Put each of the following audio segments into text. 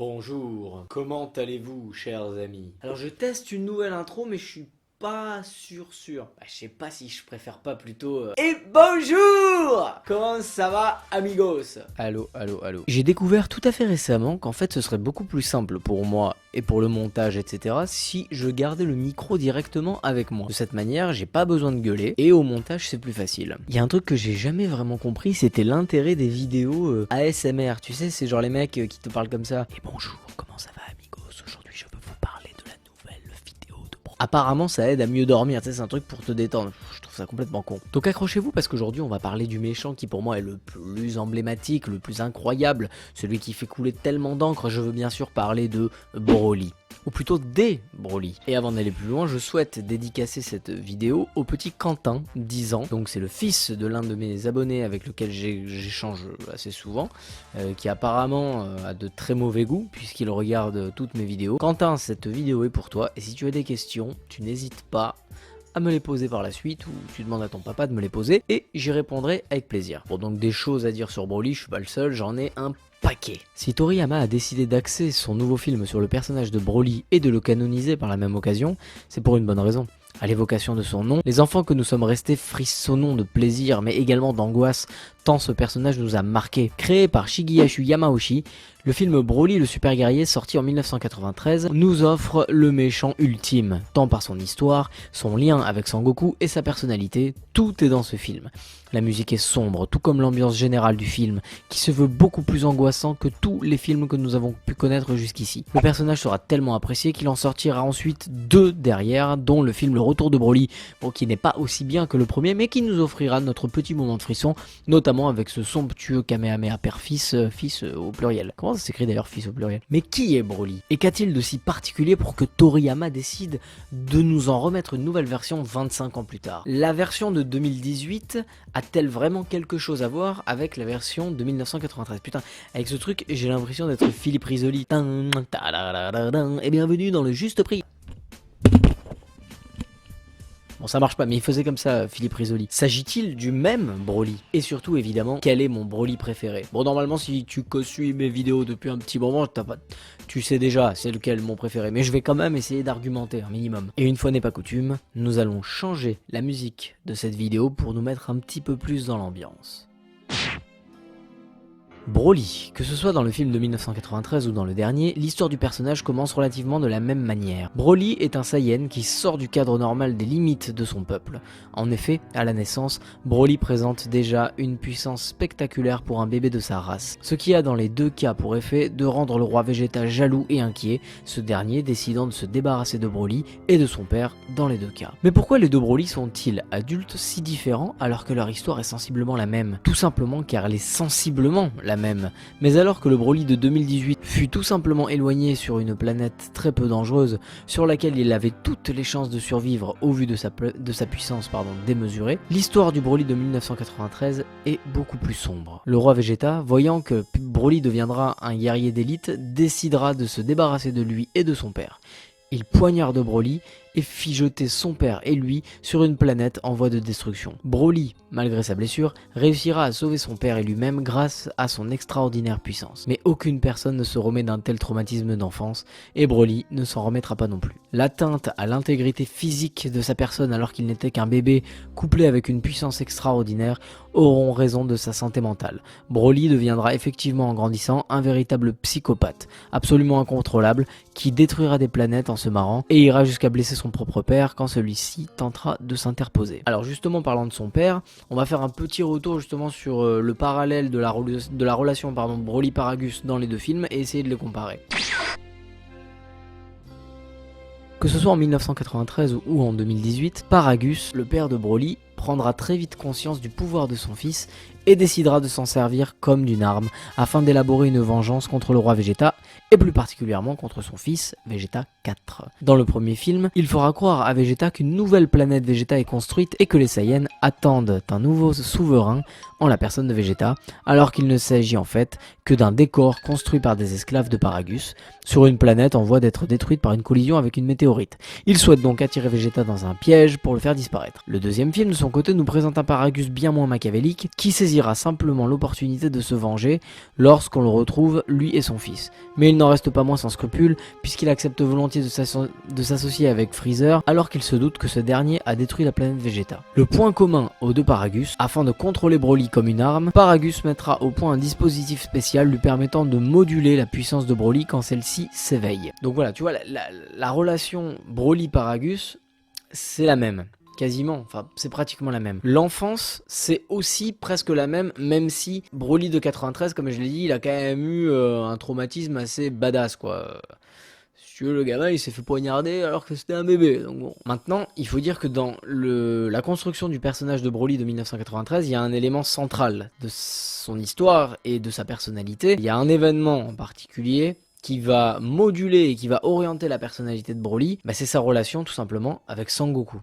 Bonjour, comment allez-vous, chers amis? Alors je teste une nouvelle intro, mais je suis pas sûr. Je sais pas si je préfère pas plutôt. Et bonjour! Comment ça va, amigos? Allô. J'ai découvert tout à fait récemment qu'en fait ce serait beaucoup plus simple pour moi et pour le montage, etc. si je gardais le micro directement avec moi. De cette manière, j'ai pas besoin de gueuler et au montage c'est plus facile. Il y a un truc que j'ai jamais vraiment compris, c'était l'intérêt des vidéos ASMR. Tu sais, c'est genre les mecs qui te parlent comme ça. Et bonjour, comment ça va, amigos? Aujourd'hui je veux vous parler de la nouvelle vidéo de Bro. Apparemment ça aide à mieux dormir, tu sais, c'est un truc pour te détendre. Je trouve ça complètement con. Donc accrochez-vous parce qu'aujourd'hui on va parler du méchant qui pour moi est le plus emblématique, le plus incroyable, celui qui fait couler tellement d'encre. Je veux bien sûr parler de Broly. Ou plutôt des Broly. Et avant d'aller plus loin, je souhaite dédicacer cette vidéo au petit Quentin, 10 ans. Donc c'est le fils de l'un de mes abonnés avec lequel j'échange assez souvent, qui apparemment a de très mauvais goût puisqu'il regarde toutes mes vidéos. Quentin, cette vidéo est pour toi et si tu as des questions, tu n'hésites pas à me les poser par la suite ou tu demandes à ton papa de me les poser et j'y répondrai avec plaisir. Bon, donc des choses à dire sur Broly, je suis pas le seul, j'en ai un paquet. Si Toriyama a décidé d'axer son nouveau film sur le personnage de Broly et de le canoniser par la même occasion, c'est pour une bonne raison. À l'évocation de son nom, les enfants que nous sommes restés frissonnons de plaisir mais également d'angoisse tant ce personnage nous a marqué. Créé par Shigehashi Yamauchi, le film Broly le super guerrier sorti en 1993 nous offre le méchant ultime, tant par son histoire, son lien avec Sangoku et sa personnalité, tout est dans ce film. La musique est sombre, tout comme l'ambiance générale du film, qui se veut beaucoup plus angoissant que tous les films que nous avons pu connaître jusqu'ici. Le personnage sera tellement apprécié qu'il en sortira ensuite deux derrière, dont le film Le Retour de Broly, bon, qui n'est pas aussi bien que le premier, mais qui nous offrira notre petit moment de frisson, notamment avec ce somptueux Kamehameha père-fils, fils au pluriel. Comment ça s'écrit d'ailleurs fils au pluriel? Mais qui est Broly? Et qu'a-t-il de si particulier pour que Toriyama décide de nous en remettre une nouvelle version 25 ans plus tard? La version de 2018 a-t-elle vraiment quelque chose à voir avec la version de 1993? Putain, avec ce truc, j'ai l'impression d'être Philippe Risoli. Et bienvenue dans le juste prix. Bon, ça marche pas, mais il faisait comme ça, Philippe Risoli. S'agit-il du même Broly? Et surtout, évidemment, quel est mon Broly préféré? Bon, normalement, si tu suis mes vidéos depuis un petit moment, tu sais déjà c'est lequel mon préféré, mais je vais quand même essayer d'argumenter un minimum. Et une fois n'est pas coutume, nous allons changer la musique de cette vidéo pour nous mettre un petit peu plus dans l'ambiance. Broly, que ce soit dans le film de 1993 ou dans le dernier, l'histoire du personnage commence relativement de la même manière. Broly est un Saiyan qui sort du cadre normal des limites de son peuple. En effet, à la naissance, Broly présente déjà une puissance spectaculaire pour un bébé de sa race, ce qui a dans les deux cas pour effet de rendre le roi Vegeta jaloux et inquiet, ce dernier décidant de se débarrasser de Broly et de son père dans les deux cas. Mais pourquoi les deux Broly sont-ils adultes si différents alors que leur histoire est sensiblement la même? Tout simplement car elle est sensiblement la même. Mais alors que le Broly de 2018 fut tout simplement éloigné sur une planète très peu dangereuse, sur laquelle il avait toutes les chances de survivre au vu de sa puissance démesurée, l'histoire du Broly de 1993 est beaucoup plus sombre. Le roi Vegeta, voyant que Broly deviendra un guerrier d'élite, décidera de se débarrasser de lui et de son père. Il poignarde Broly et fit jeter son père et lui sur une planète en voie de destruction. Broly, malgré sa blessure, réussira à sauver son père et lui-même grâce à son extraordinaire puissance. Mais aucune personne ne se remet d'un tel traumatisme d'enfance et Broly ne s'en remettra pas non plus. L'atteinte à l'intégrité physique de sa personne alors qu'il n'était qu'un bébé, couplé avec une puissance extraordinaire, auront raison de sa santé mentale. Broly deviendra effectivement en grandissant un véritable psychopathe, absolument incontrôlable, qui détruira des planètes en se marrant et ira jusqu'à blesser son propre père quand celui-ci tentera de s'interposer. Alors justement, parlant de son père, on va faire un petit retour justement sur le parallèle de la relation Broly-Paragus dans les deux films et essayer de les comparer. Que ce soit en 1993 ou en 2018, Paragus, le père de Broly, prendra très vite conscience du pouvoir de son fils et décidera de s'en servir comme d'une arme afin d'élaborer une vengeance contre le roi Vegeta et plus particulièrement contre son fils Vegeta 4. Dans le premier film, il fera croire à Vegeta qu'une nouvelle planète Vegeta est construite et que les Saiyans attendent un nouveau souverain en la personne de Vegeta, alors qu'il ne s'agit en fait que d'un décor construit par des esclaves de Paragus sur une planète en voie d'être détruite par une collision avec une météorite. Il souhaite donc attirer Vegeta dans un piège pour le faire disparaître. Le deuxième film de son côté nous présente un Paragus bien moins machiavélique qui saisit saisira simplement l'opportunité de se venger lorsqu'on le retrouve, lui et son fils. Mais il n'en reste pas moins sans scrupule, puisqu'il accepte volontiers de s'associer avec Freezer, alors qu'il se doute que ce dernier a détruit la planète Vegeta. Le point commun aux deux Paragus, afin de contrôler Broly comme une arme, Paragus mettra au point un dispositif spécial lui permettant de moduler la puissance de Broly quand celle-ci s'éveille. Donc voilà, tu vois, la relation Broly-Paragus, c'est la même. Quasiment, enfin c'est pratiquement la même. L'enfance c'est aussi presque la même, même si Broly de 93, comme je l'ai dit, il a quand même eu un traumatisme assez badass quoi. Si tu veux, le gamin il s'est fait poignarder alors que c'était un bébé. Donc bon. Maintenant, il faut dire que dans la construction du personnage de Broly de 1993, il y a un élément central de son histoire et de sa personnalité. Il y a un événement en particulier qui va moduler et qui va orienter la personnalité de Broly, bah c'est sa relation tout simplement avec Sangoku.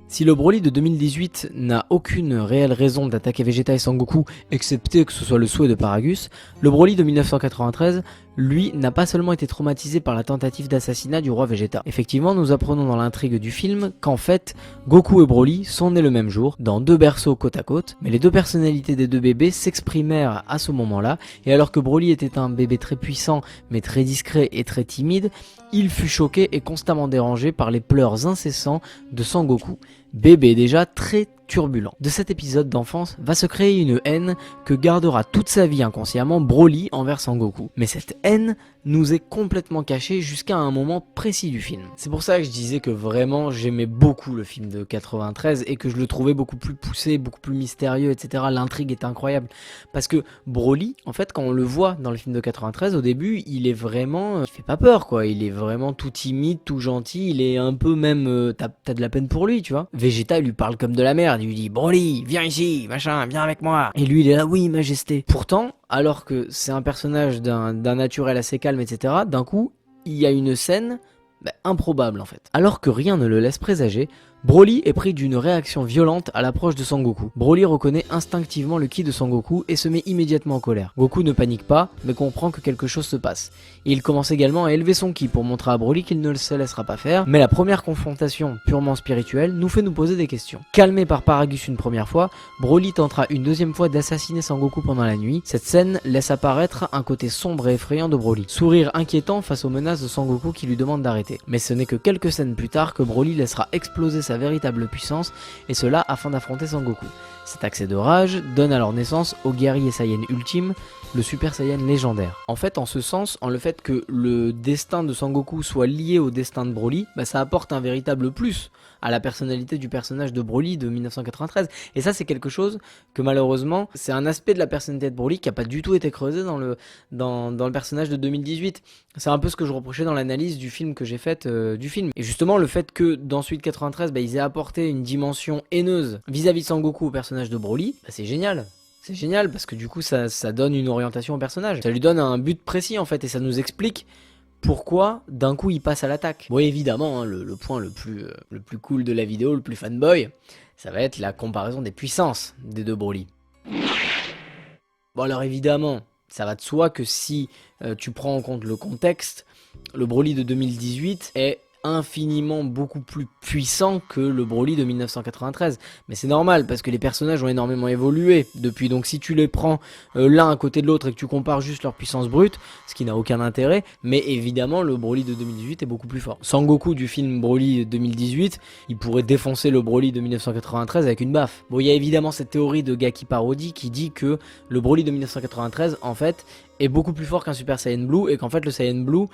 Si le Broly de 2018 n'a aucune réelle raison d'attaquer Vegeta et Sangoku, excepté que ce soit le souhait de Paragus, le Broly de 1993, lui, n'a pas seulement été traumatisé par la tentative d'assassinat du roi Vegeta. Effectivement, nous apprenons dans l'intrigue du film qu'en fait, Goku et Broly sont nés le même jour, dans deux berceaux côte à côte, mais les deux personnalités des deux bébés s'exprimèrent à ce moment-là, et alors que Broly était un bébé très puissant, mais très discret et très timide, il fut choqué et constamment dérangé par les pleurs incessants de Sangoku, bébé déjà très turbulent. De cet épisode d'enfance va se créer une haine que gardera toute sa vie inconsciemment Broly envers Sangoku. Mais cette haine nous est complètement cachée jusqu'à un moment précis du film. C'est pour ça que je disais que vraiment j'aimais beaucoup le film de 93 et que je le trouvais beaucoup plus poussé, beaucoup plus mystérieux, etc. L'intrigue est incroyable. Parce que Broly, en fait, quand on le voit dans le film de 93, au début, il est vraiment... il fait pas peur, quoi. Il est vraiment tout timide, tout gentil. Il est un peu même... t'as de la peine pour lui, tu vois. Vegeta lui parle comme de la merde. Il lui dit « Broly, viens ici, machin, viens avec moi ». Et lui, il est là « Oui, majesté ». Pourtant, alors que c'est un personnage d'un naturel assez calme, etc., d'un coup, il y a une scène improbable en fait. Alors que rien ne le laisse présager, Broly est pris d'une réaction violente à l'approche de Sangoku. Broly reconnaît instinctivement le ki de Sangoku et se met immédiatement en colère. Goku ne panique pas, mais comprend que quelque chose se passe. Et il commence également à élever son ki pour montrer à Broly qu'il ne se laissera pas faire, mais la première confrontation purement spirituelle nous fait nous poser des questions. Calmé par Paragus une première fois, Broly tentera une deuxième fois d'assassiner Sangoku pendant la nuit. Cette scène laisse apparaître un côté sombre et effrayant de Broly. Sourire inquiétant face aux menaces de Sangoku qui lui demande d'arrêter. Mais ce n'est que quelques scènes plus tard que Broly laissera exploser sa véritable puissance, et cela afin d'affronter Sangoku. Cet accès de rage donne alors naissance au guerrier Saiyan ultime, le Super Saiyan légendaire. En fait, en ce sens, en le fait que le destin de Sangoku soit lié au destin de Broly, ça apporte un véritable plus à la personnalité du personnage de Broly de 1993. Et ça, c'est quelque chose que malheureusement, c'est un aspect de la personnalité de Broly qui n'a pas du tout été creusé dans le personnage de 2018. C'est un peu ce que je reprochais dans l'analyse du film que j'ai faite du film. Et justement, le fait que dans Suite 93, ils aient apporté une dimension haineuse vis-à-vis de Sangoku au personnage de Broly, c'est génial. C'est génial parce que du coup ça donne une orientation au personnage. Ça lui donne un but précis en fait et ça nous explique pourquoi d'un coup il passe à l'attaque. Bon évidemment, hein, le point le plus cool de la vidéo, le plus fanboy, ça va être la comparaison des puissances des deux Broly. Bon alors évidemment, ça va de soi que si tu prends en compte le contexte, le Broly de 2018 est infiniment beaucoup plus puissant que le Broly de 1993, mais c'est normal parce que les personnages ont énormément évolué depuis, donc si tu les prends l'un à côté de l'autre et que tu compares juste leur puissance brute, ce qui n'a aucun intérêt, mais évidemment le Broly de 2018 est beaucoup plus fort. Sangoku du film Broly 2018, il pourrait défoncer le Broly de 1993 avec une baffe. Bon, il y a évidemment cette théorie de Gaki Parody qui dit que le Broly de 1993 en fait est beaucoup plus fort qu'un Super Saiyan Blue et qu'en fait le Saiyan Blue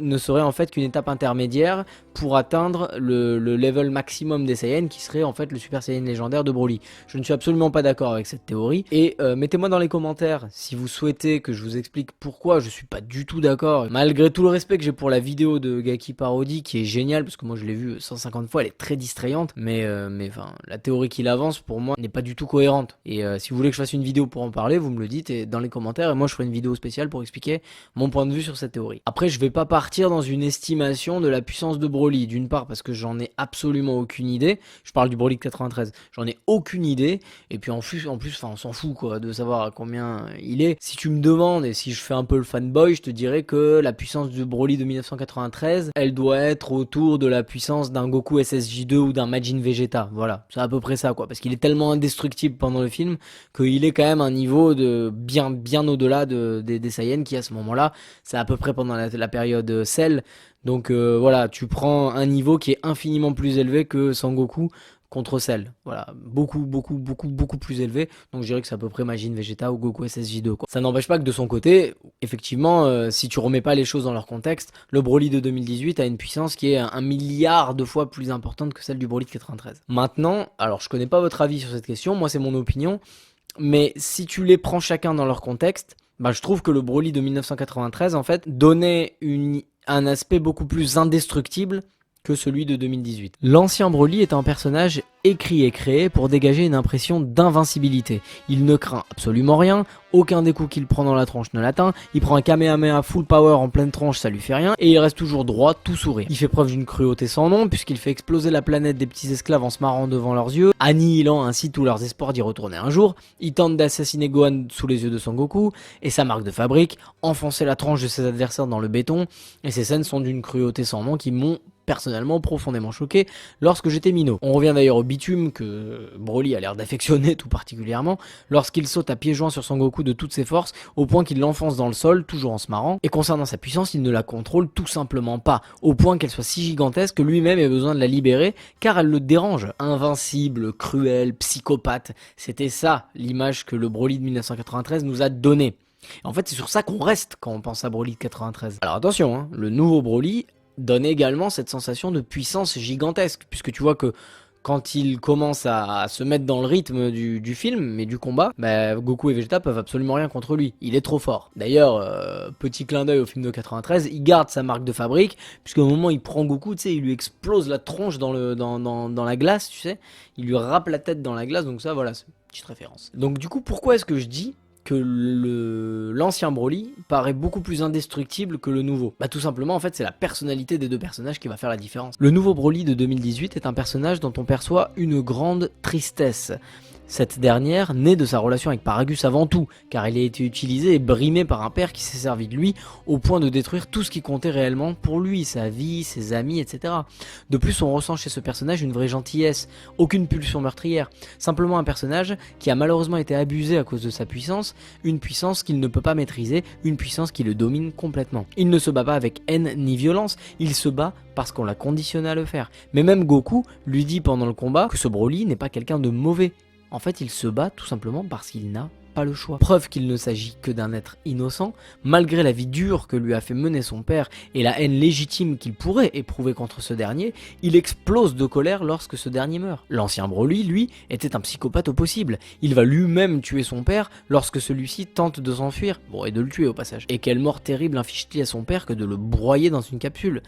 ne serait en fait qu'une étape intermédiaire pour atteindre le level maximum des Saiyans qui serait en fait le Super Saiyan légendaire de Broly. Je ne suis absolument pas d'accord avec cette théorie et mettez-moi dans les commentaires si vous souhaitez que je vous explique pourquoi je suis pas du tout d'accord. Malgré tout le respect que j'ai pour la vidéo de Gaki Parody qui est géniale parce que moi je l'ai vue 150 fois, elle est très distrayante, mais enfin la théorie qu'il avance pour moi n'est pas du tout cohérente et si vous voulez que je fasse une vidéo pour en parler, vous me le dites dans les commentaires et moi je ferai une vidéo vidéo spéciale pour expliquer mon point de vue sur cette théorie. Après, je vais pas partir dans une estimation de la puissance de Broly, d'une part parce que j'en ai absolument aucune idée. Je parle du Broly de 93, j'en ai aucune idée. Et puis en plus, enfin, on s'en fout quoi, de savoir à combien il est. Si tu me demandes et si je fais un peu le fanboy, je te dirais que la puissance du Broly de 1993, elle doit être autour de la puissance d'un Goku SSJ2 ou d'un Majin Vegeta. Voilà, c'est à peu près ça quoi, parce qu'il est tellement indestructible pendant le film qu'il est quand même un niveau de bien au-delà des Saiyans qui à ce moment-là, c'est à peu près pendant la période Cell. Donc voilà, tu prends un niveau qui est infiniment plus élevé que Sangoku contre Cell. Voilà, beaucoup plus élevé. Donc je dirais que c'est à peu près Majin Vegeta ou Goku SSJ2 quoi. Ça n'empêche pas que de son côté, effectivement, si tu remets pas les choses dans leur contexte, le Broly de 2018 a une puissance qui est 1 milliard de fois plus importante que celle du Broly de 93. Maintenant, alors je connais pas votre avis sur cette question, moi c'est mon opinion, mais si tu les prends chacun dans leur contexte, bah je trouve que le Broly de 1993 en fait donnait un aspect beaucoup plus indestructible que celui de 2018. L'ancien Broly est un personnage écrit et créé pour dégager une impression d'invincibilité. Il ne craint absolument rien, aucun des coups qu'il prend dans la tronche ne l'atteint, il prend un Kamehameha full power en pleine tronche, ça lui fait rien, et il reste toujours droit, tout sourire. Il fait preuve d'une cruauté sans nom, puisqu'il fait exploser la planète des petits esclaves en se marrant devant leurs yeux, annihilant ainsi tous leurs espoirs d'y retourner un jour. Il tente d'assassiner Gohan sous les yeux de Son Goku, et sa marque de fabrique, enfoncer la tronche de ses adversaires dans le béton, et ces scènes sont d'une cruauté sans nom qui m'ont personnellement profondément choqué lorsque j'étais minot. On revient d'ailleurs au bitume que Broly a l'air d'affectionner tout particulièrement lorsqu'il saute à pieds joints sur Son Goku de toutes ses forces au point qu'il l'enfonce dans le sol, toujours en se marrant. Et concernant sa puissance, il ne la contrôle tout simplement pas, au point qu'elle soit si gigantesque que lui-même ait besoin de la libérer car elle le dérange. Invincible, cruel, psychopathe, c'était ça l'image que le Broly de 1993 nous a donnée. En fait, c'est sur ça qu'on reste quand on pense à Broly de 93. Alors attention, hein, le nouveau Broly donne également cette sensation de puissance gigantesque, puisque tu vois que quand il commence à se mettre dans le rythme du film, mais du combat, bah, Goku et Vegeta peuvent absolument rien contre lui, il est trop fort. D'ailleurs, petit clin d'œil au film de 93, il garde sa marque de fabrique, puisqu'au moment où il prend Goku, tu sais, il lui explose la tronche dans la glace, tu sais, il lui râpe la tête dans la glace, donc ça voilà, c'est une petite référence. Donc du coup, pourquoi est-ce que je dis que l'ancien Broly paraît beaucoup plus indestructible que le nouveau? Bah tout simplement en fait c'est la personnalité des deux personnages qui va faire la différence. Le nouveau Broly de 2018 est un personnage dont on perçoit une grande tristesse. Cette dernière naît de sa relation avec Paragus avant tout, car il a été utilisé et brimé par un père qui s'est servi de lui au point de détruire tout ce qui comptait réellement pour lui, sa vie, ses amis, etc. De plus, on ressent chez ce personnage une vraie gentillesse, aucune pulsion meurtrière, simplement un personnage qui a malheureusement été abusé à cause de sa puissance, une puissance qu'il ne peut pas maîtriser, une puissance qui le domine complètement. Il ne se bat pas avec haine ni violence, il se bat parce qu'on l'a conditionné à le faire. Mais même Goku lui dit pendant le combat que ce Broly n'est pas quelqu'un de mauvais. En fait, il se bat tout simplement parce qu'il n'a pas le choix. Preuve qu'il ne s'agit que d'un être innocent, malgré la vie dure que lui a fait mener son père et la haine légitime qu'il pourrait éprouver contre ce dernier, il explose de colère lorsque ce dernier meurt. L'ancien Broly, lui, était un psychopathe au possible. Il va lui-même tuer son père lorsque celui-ci tente de s'enfuir, bon, et de le tuer au passage. Et quelle mort terrible inflige-t-il à son père que de le broyer dans une capsule?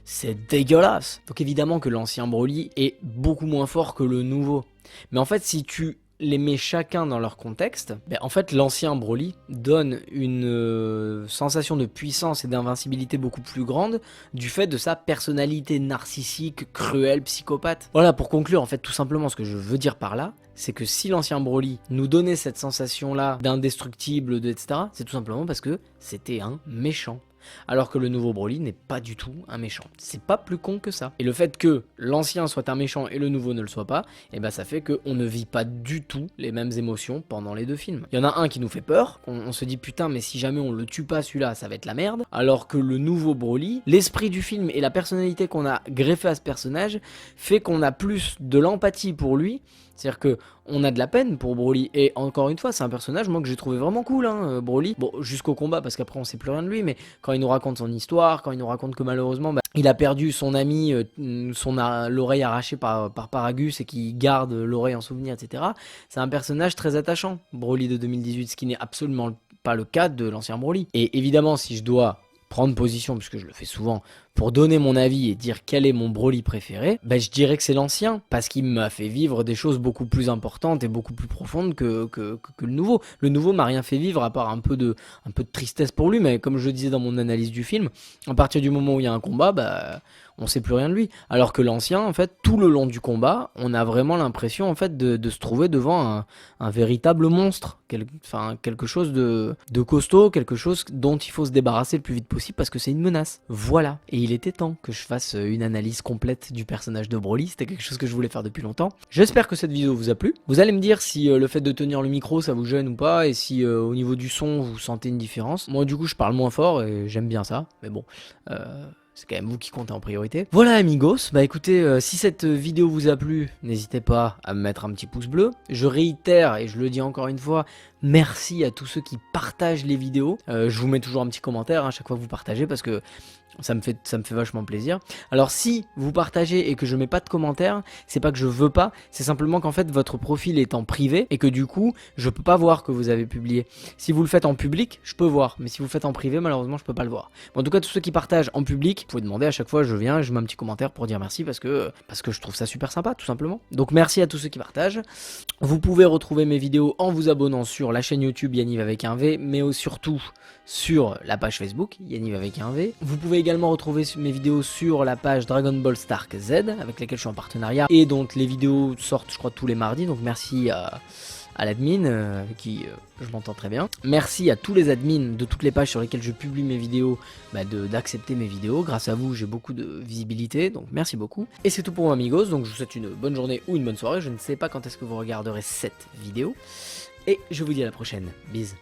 C'est dégueulasse. Donc évidemment que l'ancien Broly est beaucoup moins fort que le nouveau. Mais en fait, si tu les mets chacun dans leur contexte, en fait, l'ancien Broly donne une sensation de puissance et d'invincibilité beaucoup plus grande du fait de sa personnalité narcissique, cruelle, psychopathe. Voilà, pour conclure, en fait, tout simplement, ce que je veux dire par là, c'est que si l'ancien Broly nous donnait cette sensation-là d'indestructible, etc., c'est tout simplement parce que c'était un méchant. Alors que le nouveau Broly n'est pas du tout un méchant. C'est pas plus con que ça. Et le fait que l'ancien soit un méchant et le nouveau ne le soit pas, et ben ça fait qu'on ne vit pas du tout les mêmes émotions pendant les deux films. Il y en a un qui nous fait peur, on se dit putain mais si jamais on le tue pas celui-là, ça va être la merde. Alors que le nouveau Broly, l'esprit du film et la personnalité qu'on a greffé à ce personnage fait qu'on a plus de l'empathie pour lui. C'est-à-dire que on a de la peine pour Broly, et encore une fois, c'est un personnage moi que j'ai trouvé vraiment cool, hein, Broly. Bon, jusqu'au combat, parce qu'après on sait plus rien de lui, mais quand il nous raconte son histoire, quand il nous raconte que malheureusement, il a perdu son ami, l'oreille arrachée par Paragus, et qui garde l'oreille en souvenir, etc. C'est un personnage très attachant, Broly de 2018, ce qui n'est absolument pas le cas de l'ancien Broly. Et évidemment, si je dois prendre position, puisque je le fais souvent, pour donner mon avis et dire quel est mon Broly préféré, bah, je dirais que c'est l'ancien, parce qu'il m'a fait vivre des choses beaucoup plus importantes et beaucoup plus profondes que le nouveau. Le nouveau m'a rien fait vivre à part un peu de tristesse pour lui, mais comme je le disais dans mon analyse du film, à partir du moment où il y a un combat, bah, on sait plus rien de lui. Alors que l'ancien, en fait, tout le long du combat, on a vraiment l'impression en fait de se trouver devant un véritable monstre, quelque chose de costaud, quelque chose dont il faut se débarrasser le plus vite possible parce que c'est une menace. Voilà. Et il était temps que je fasse une analyse complète du personnage de Broly. C'était quelque chose que je voulais faire depuis longtemps. J'espère que cette vidéo vous a plu. Vous allez me dire si le fait de tenir le micro ça vous gêne ou pas, et si au niveau du son vous sentez une différence. Moi du coup je parle moins fort et j'aime bien ça, mais bon, c'est quand même vous qui comptez en priorité. Voilà amigos, bah écoutez, si cette vidéo vous a plu, n'hésitez pas à me mettre un petit pouce bleu. Je réitère, et je le dis encore une fois, merci à tous ceux qui partagent les vidéos. Je vous mets toujours un petit commentaire à chaque fois que vous partagez parce que ça me fait vachement plaisir. Alors si vous partagez et que je mets pas de commentaires, c'est pas que je veux pas, c'est simplement qu'en fait votre profil est en privé et que du coup je peux pas voir que vous avez publié. Si vous le faites en public, je peux voir, mais si vous le faites en privé, malheureusement je peux pas le voir. Bon, en tout cas tous ceux qui partagent en public, vous pouvez demander à chaque fois, je viens, je mets un petit commentaire pour dire merci parce que je trouve ça super sympa tout simplement. Donc merci à tous ceux qui partagent. Vous pouvez retrouver mes vidéos en vous abonnant sur la chaîne YouTube Yaniv avec un V, mais surtout sur la page Facebook Yaniv avec un V. Vous pouvez également retrouver mes vidéos sur la page Dragon Ball Stark Z avec laquelle je suis en partenariat et dont les vidéos sortent je crois tous les mardis, donc merci à l'admin avec qui je m'entends très bien. Merci à tous les admins de toutes les pages sur lesquelles je publie mes vidéos d'accepter mes vidéos. Grâce à vous j'ai beaucoup de visibilité, donc merci beaucoup. Et c'est tout pour moi amigos, donc je vous souhaite une bonne journée ou une bonne soirée, je ne sais pas quand est-ce que vous regarderez cette vidéo. Et je vous dis à la prochaine, bisous.